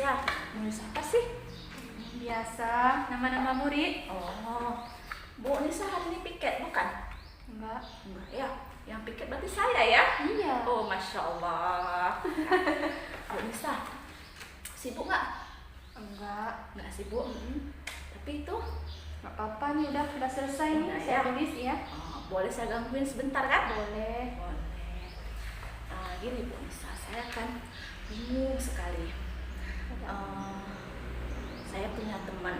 Nisa. Nulis apa sih? Biasa, nama-nama murid. Oh, Bu Nisa hari ini piket bukan? Enggak. Enggak ya, yang piket berarti saya ya? Iya. Oh, Masya Allah. Bu Nisa, sibuk nggak? Nggak sibuk. Tapi itu Nggak apa-apa nih, udah selesai nih. Udah, Saya ya. tulis ya. boleh saya gangguin sebentar kan? Boleh. Boleh. Gini Bu Nisa, saya kan bingung sekali. Saya punya teman,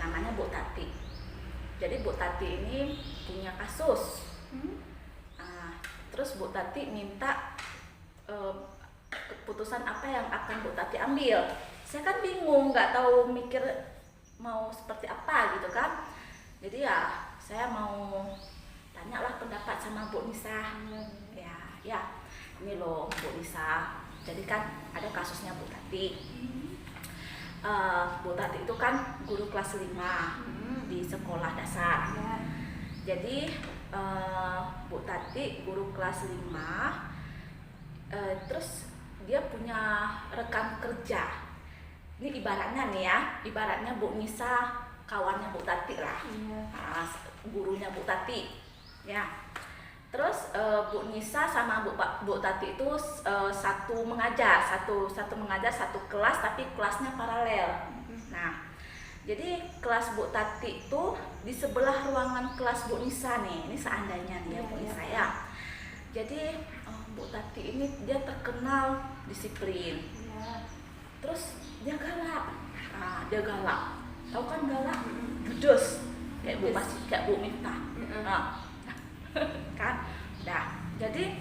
namanya Bu Tati. Jadi Bu Tati ini punya kasus. Terus Bu Tati minta keputusan apa yang akan Bu Tati ambil. Saya kan bingung, nggak tahu mikir mau seperti apa gitu kan. Jadi ya saya mau tanyalah pendapat sama Bu Nisa. Ya, ini loh Bu Nisa. Jadi kan ada kasusnya Bu Tati. Bu Tati itu kan guru kelas 5 di sekolah dasar. Ya. Jadi Bu Tati guru kelas 5, terus dia punya rekan kerja. Ini ibaratnya nih ya, ibaratnya Bu Nisa kawannya Bu Tati lah. Iya. Gurunya Bu Tati. Ya. Terus Bu Nisa sama Bu Tati itu satu mengajar satu kelas, tapi kelasnya paralel. Nah, jadi kelas Bu Tati itu di sebelah ruangan kelas Bu Nisa nih. Ini seandainya nih ya Bu Nisa ya. Jadi Bu Tati ini dia terkenal disiplin. Ya. Terus dia galak. Dia galak. Tahu kan galak? Judes. Kayak Bu Miftah. Kan? Nah, jadi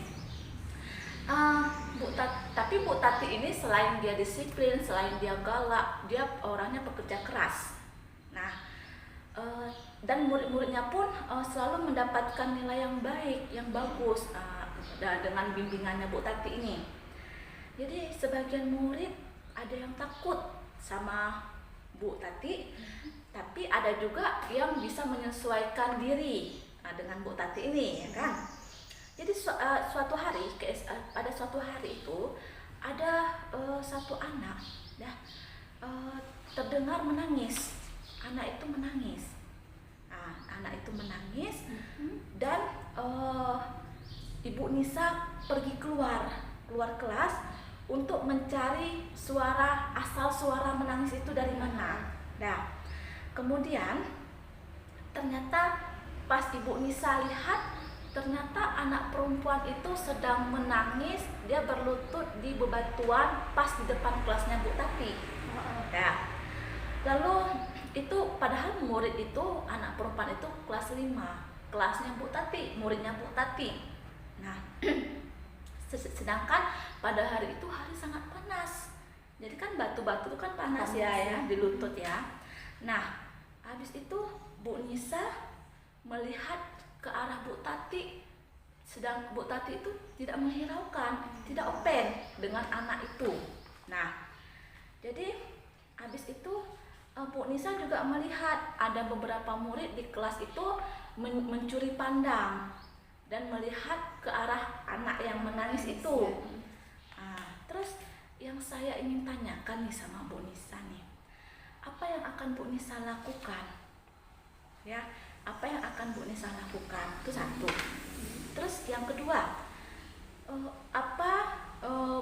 tapi Bu Tati ini selain dia disiplin, selain dia galak, dia orangnya pekerja keras. Nah, dan murid-muridnya pun selalu mendapatkan nilai yang baik, yang bagus dengan bimbingannya Bu Tati ini. Jadi sebagian murid ada yang takut sama Bu Tati, tapi ada juga yang bisa menyesuaikan diri dengan Bu Tati ini, ya kan? Jadi pada suatu hari itu ada satu anak, ya, terdengar menangis. Anak itu menangis, dan Ibu Nisa pergi keluar kelas untuk mencari asal suara menangis itu dari mana. Nah, kemudian ternyata pas Ibu Nisa lihat, ternyata anak perempuan itu sedang menangis, dia berlutut di bebatuan pas di depan kelasnya Bu Tati. Ya. Lalu itu padahal murid itu, anak perempuan itu kelas 5, kelasnya Bu Tati, muridnya Bu Tati. Nah, sedangkan pada hari itu hari sangat panas. Jadi kan batu-batu itu kan panas ya di lutut ya. Nah, habis itu Bu Nisa melihat ke arah Bu Tati, sedang Bu Tati itu tidak menghiraukan, tidak open dengan anak itu. Nah, jadi habis itu Bu Nisa juga melihat ada beberapa murid di kelas itu mencuri pandang dan melihat ke arah anak yang menangis itu. Terus yang saya ingin tanyakan nih sama Bu Nisa nih, apa yang akan Bu Nisa lakukan? Ya, apa yang akan Bu Nisa lakukan? Itu satu. Terus yang kedua,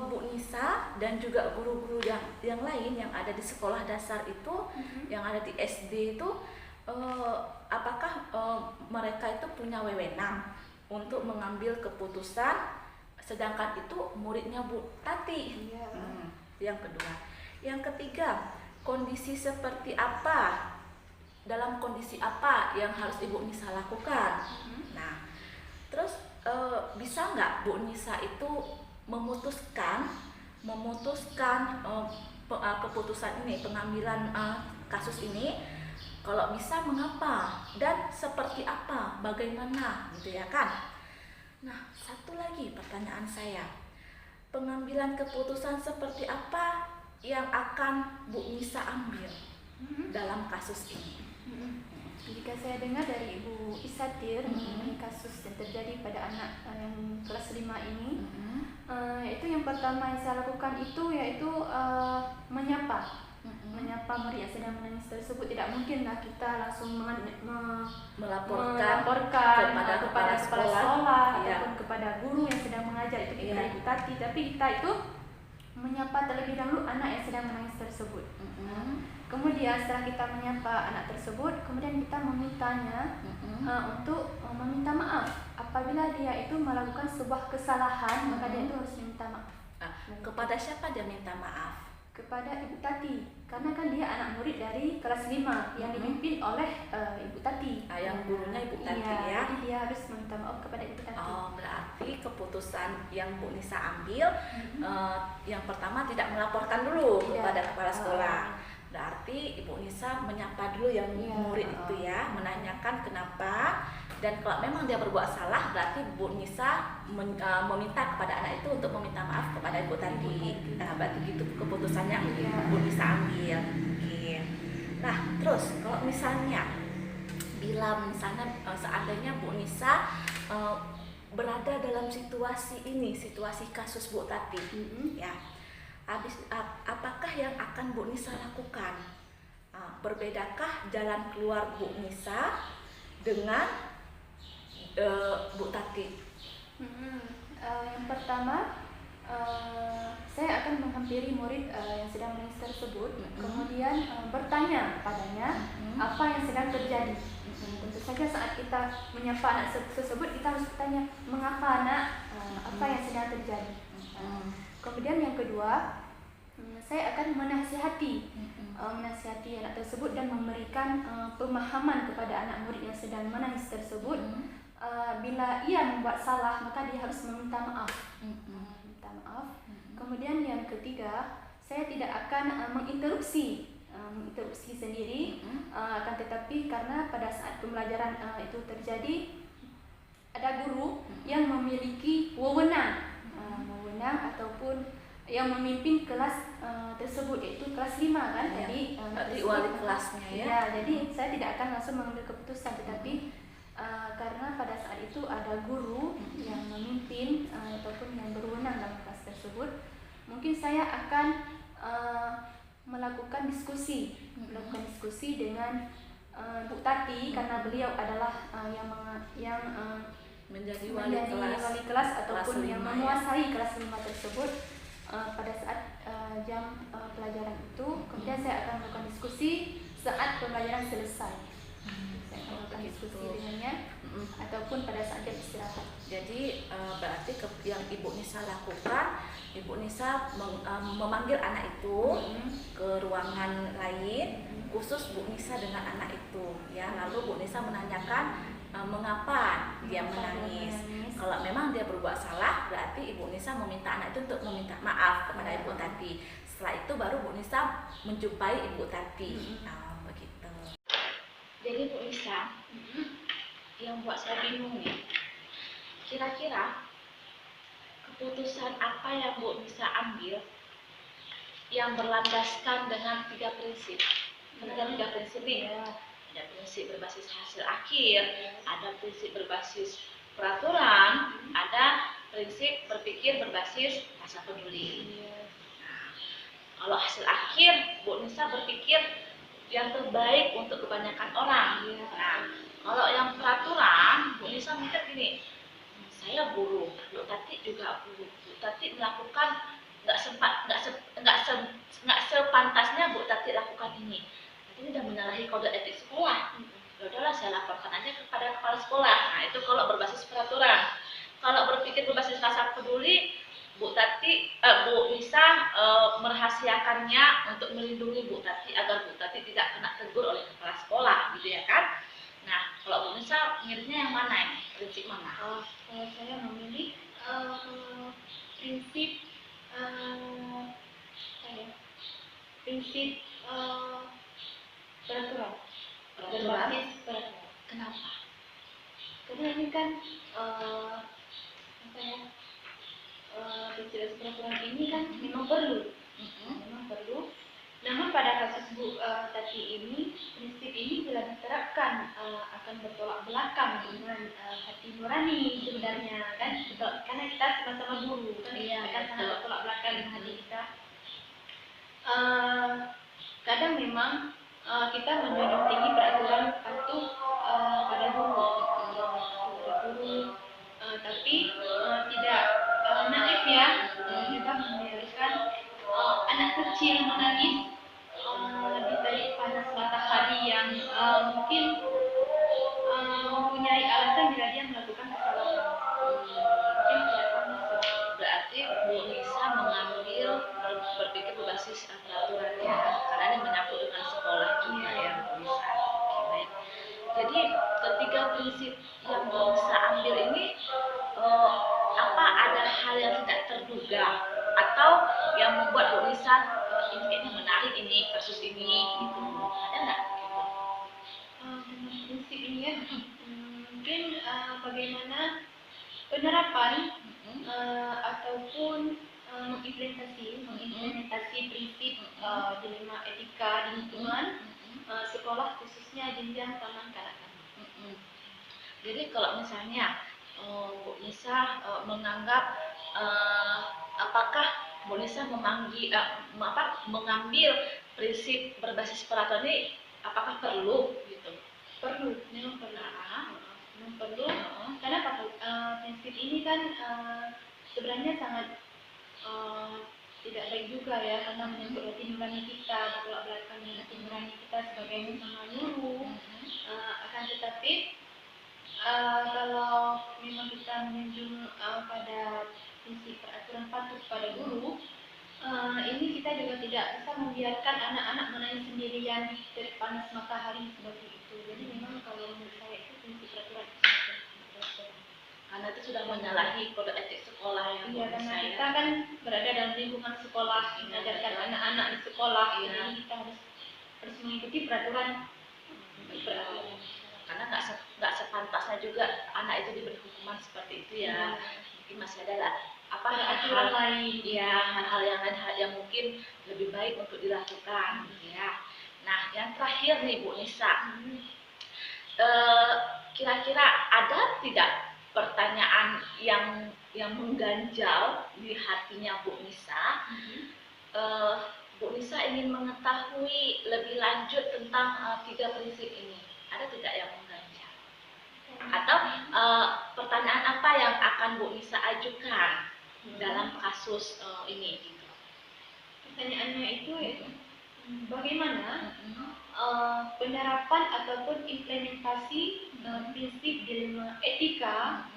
Bu Nisa dan juga guru-guru yang lain yang ada di sekolah dasar itu, yang ada di SD itu, apakah mereka itu punya wewenang untuk mengambil keputusan, sedangkan itu muridnya Bu Tati? Yang kedua. Yang ketiga, kondisi seperti apa, dalam kondisi apa yang harus Ibu Nisa lakukan? Nah, terus bisa nggak Bu Nisa itu memutuskan keputusan ini, pengambilan kasus ini? Kalau bisa, mengapa dan seperti apa, bagaimana, gitu ya kan? Nah, satu lagi pertanyaan saya, pengambilan keputusan seperti apa yang akan Bu Nisa ambil dalam kasus ini? Jika saya dengar dari Ibu Isatir mengenai kasus yang terjadi pada anak yang kelas 5 ini, itu yang pertama yang saya lakukan itu yaitu menyapa murid yang sedang menangis tersebut. Tidak mungkinlah kita langsung melaporkan kepada kepala sekolah iya. ataupun kepada guru yang sedang mengajar, itu kita Iya. Ibu Tati, tapi kita itu menyapa terlebih dahulu anak yang sedang menangis tersebut. Kemudian setelah kita menyapa anak tersebut, kemudian kita memintanya untuk meminta maaf apabila dia itu melakukan sebuah kesalahan, maka dia itu harus minta maaf. Kepada siapa dia minta maaf? Kepada Ibu Tati, karena kan dia anak murid dari kelas 5 yang dipimpin oleh Ibu Tati. Yang gurunya Ibu Tati, iya, ya. Jadi dia harus meminta maaf kepada Ibu Tati. Oh, berarti keputusan yang Bu Nisa ambil yang pertama tidak melaporkan dulu kepada kepala sekolah. Berarti Ibu Nisa menyapa dulu yang murid itu ya, menanyakan kenapa, dan kalau memang dia berbuat salah berarti Bu Nisa meminta kepada anak itu untuk meminta maaf kepada Ibu Tati. Nah, berarti gitu keputusannya Bu Nisa ambil. Oke. Nah, terus kalau misalnya seandainya Bu Nisa berada dalam situasi ini, situasi kasus Bu Tati, ya. Apakah yang akan Bu Nisa lakukan? Berbedakah jalan keluar Bu Nisa dengan Bu Tati? Yang pertama, saya akan menghampiri murid yang sedang menangis tersebut, kemudian bertanya padanya apa yang sedang terjadi. Tentu saja saat kita menyapa anak tersebut, kita harus bertanya, mengapa nak, apa yang sedang terjadi. Kemudian yang kedua, saya akan menasihati anak tersebut dan memberikan pemahaman kepada anak murid yang sedang menangis tersebut. Bila ia membuat salah, maka dia harus meminta maaf. Kemudian yang ketiga, saya tidak akan menginterupsi sendiri, akan tetapi karena pada saat pembelajaran itu terjadi, ada guru yang memiliki wewenang ataupun yang memimpin kelas tersebut, yaitu kelas 5 kan, tadi wali kelasnya ya. Jadi saya tidak akan langsung mengambil keputusan, tetapi karena pada saat itu ada guru yang memimpin ataupun yang berwenang dalam kelas tersebut, mungkin saya akan melakukan diskusi dengan Bu Tati, karena beliau adalah yang menjadi wali kelas ataupun yang menguasai kelas 5 tersebut pada saat jam pelajaran itu. Kemudian saya akan melakukan diskusi saat pembelajaran selesai. Saya akan melakukan diskusi dengannya ataupun pada saat jam istirahat. Jadi berarti yang Ibu Nisa lakukan, Ibu Nisa memanggil anak itu ke ruangan lain, khusus Bu Nisa dengan anak itu, ya. Lalu Bu Nisa menanyakan mengapa dia menangis. Kalau memang dia berbuat salah, berarti Ibu Nisa meminta anak itu untuk meminta maaf kepada Ibu Tati. Setelah itu baru Bu Nisa menjumpai Ibu Tati. Begitu. Jadi Bu Nisa, yang buat saya bingung nih, kira-kira keputusan apa yang Bu Nisa ambil yang berlandaskan dengan 3 prinsip? Ada 3 prinsip nih. Ada prinsip berbasis hasil akhir, ada prinsip berbasis peraturan, ada prinsip berpikir berbasis rasa peduli. Nah, kalau hasil akhir, Bu Nisa berpikir yang terbaik untuk kebanyakan orang. Nah, kalau yang peraturan, Bu Nisa mikir gini, saya guru, Bu Tati juga guru. Bu Tati melakukan nggak sepantasnya Bu Tati lakukan ini. Ini udah menyalahi kode etik sekolah. Ya udahlah, saya laporkan aja kepada kepala sekolah. Nah, itu kalau berbasis peraturan. Kalau berpikir berbasis rasa peduli, Bu Nisa merahasiakannya untuk melindungi Bu Tati agar Bu Tati tidak kena tegur oleh kepala sekolah, gitu ya kan? Nah, kalau Bu Nisa milihnya yang mana ini? Prinsip mana? Kalau saya memilih prinsip peraturan. Berbasis peraturan. Kenapa? Karena ini kan prinsip peraturan ini kan memang perlu. Namun pada kasus Bu Tati ini, prinsip ini bila diterapkan akan bertolak belakang dengan hati nurani sebenarnya, kan? Karena kita sama-sama guru, kan? Akan sangat bertolak belakang dengan hati kita. memang kita menjunjung tinggi peraturan patuh pada guru, tapi tidak naif ya, kita membiarkan anak kecil menangis lebih dari panas matahari yang mungkin mempunyai alasan bila dia melakukan kesalahan. Mungkin tidak panas. Berarti Bu Nisa mengambil berpikir berbasis peraturan ya, karena ini menyangkut dengan sekolah juga ya Bu Nisa. Oke, baik. Jadi ketiga prinsip yang Bu Nisa ambil ini apa ada hal yang tidak terduga atau yang membuat Bu Nisa ini kayaknya menarik ini kasus ini gitu, ada nggak? Dengan prinsip ini ya, mungkin bagaimana penerapan ataupun mengimplementasi prinsip dilema etika di lingkungan sekolah khususnya jenjang taman kanak-kanak. Jadi kalau misalnya Bu Nisa menganggap apakah Bu Nisa mengambil prinsip berbasis peraturan ini apakah perlu gitu? Perlu, memang perlu. Memang perlu. Karena prinsip ini kan sebenarnya sangat tidak baik juga ya, karena menyangkut hati nurani kita, bertolak belakang dengan hati nurani kita sebagai sesama guru. Akan tetapi kalau memang kita menunjukkan pada prinsip peraturan patuh pada guru, ini kita juga tidak bisa membiarkan anak-anak menangis sendirian dari panas matahari seperti itu. Jadi memang kalau menurut saya itu prinsip peraturan Karena itu sudah menyalahi kode etik sekolah yang iya, karena kita kan berada dalam lingkungan sekolah, mengajarkan anak-anak di sekolah, jadi kita harus mengikuti peraturan. Karena nggak sepantasnya juga anak itu diberi hukuman seperti itu ya. Mungkin masih ada aturan lain, ya hal-hal yang lain yang mungkin lebih baik untuk dilakukan ya. Nah yang terakhir nih Bu Nisa, kira-kira ada tidak pertanyaan yang mengganjal di hatinya Bu Nisa? Bu Nisa ingin mengetahui lebih lanjut tentang tiga prinsip ini. Ada tidak yang mengganjal? Atau pertanyaan apa yang akan Bu Nisa ajukan dalam kasus ini? Gitu. Pertanyaannya itu bagaimana penerapan ataupun implementasi prinsip dilema etika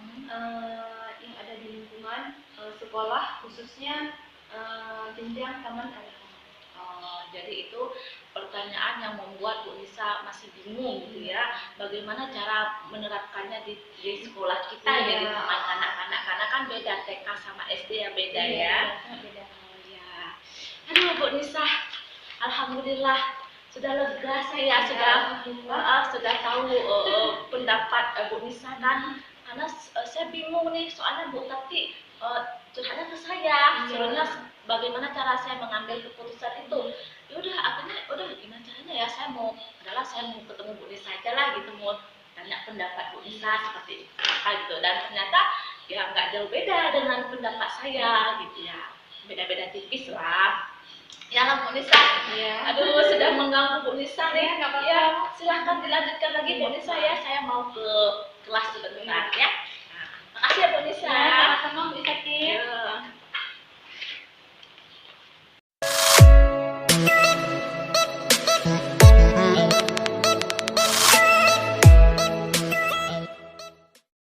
yang ada di lingkungan sekolah khususnya jenjang taman kanak-kanak. Jadi itu pertanyaan yang membuat Bu Nisa masih bingung gitu ya, bagaimana cara menerapkannya di sekolah kita ya, di taman kanak-kanak, karena kan beda TK sama SD ya, beda ya. Beda. Ya. Aduh Bu Nisa, alhamdulillah sudah lega saya, sudah tahu pendapat Bu Nisa kan, karena saya bingung nih soalnya Bu Tati curhatnya ke saya, sebenarnya bagaimana cara saya mengambil keputusan itu. Ya udah akhirnya udah gimana caranya ya, saya mau ketemu Bu Nisa aja lah gitu, mau tanya pendapat Bu Nisa seperti apa gitu, dan ternyata ya nggak jauh beda dengan pendapat saya gitu ya, beda-beda tipis lah ya lah Bu Nisa. Aduh sudah mengganggu Bu Nisa nih ya, silahkan dilanjutkan lagi Bu Nisa ya, saya mau ke kelas sebentar ya. Nah, makasih ya Bu Nisa. Sama-sama Bu Nisa.